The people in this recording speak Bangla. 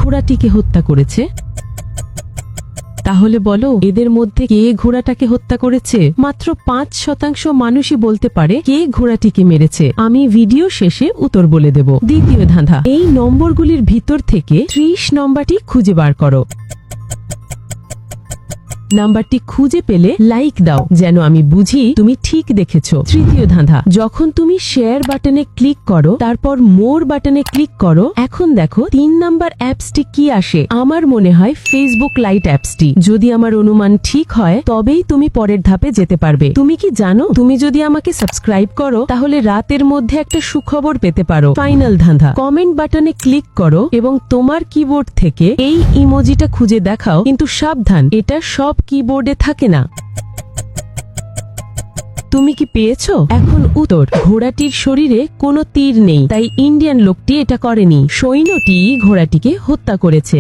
ঘোড়াটিকে হত্যা করেছে? তাহলে বলো, এদের মধ্যে কে ঘোড়াটাকে হত্যা করেছে? মাত্র 5% মানুষই বলতে পারে কে ঘোড়াটিকে মেরেছে। আমি ভিডিও শেষে উত্তর বলে দেব। দ্বিতীয় ধাঁধা, এই নম্বরগুলির ভিতর থেকে 30 নম্বরটি খুঁজে বার করো। নাম্বারটি খুঁজে পেলে লাইক দাও, যেন আমি বুঝি তুমি ঠিক দেখেছো। তৃতীয় ধাঁধা, যখন তুমি শেয়ার বাটনে ক্লিক করো, তারপর মোর বাটনে ক্লিক করো, এখন দেখো 3 নাম্বার অ্যাপসটি কি আসে। আমার মনে হয় ফেসবুক লাইট অ্যাপসটি। যদি আমার অনুমান ঠিক হয়, তবেই তুমি পরের ধাপে যেতে পারবে। তুমি কি জানো, তুমি যদি আমাকে সাবস্ক্রাইব করো, তাহলে রাতের মধ্যে একটা সুখবর পেতে পারো। ফাইনাল ধাঁধা, কমেন্ট বাটনে ক্লিক করো এবং তোমার কিবোর্ড থেকে এই ইমোজিটা খুঁজে দেখাও, কিন্তু সাবধান, এটা সব কিবোর্ডে থাকে না। তুমি কি পেয়েছো? এখন উত্তর, ঘোড়াটির শরীরে কোনো তীর নেই, তাই ইন্ডিয়ান লোকটি এটা করেনি। সৈন্যটি ঘোড়াটিকে হত্যা করেছে।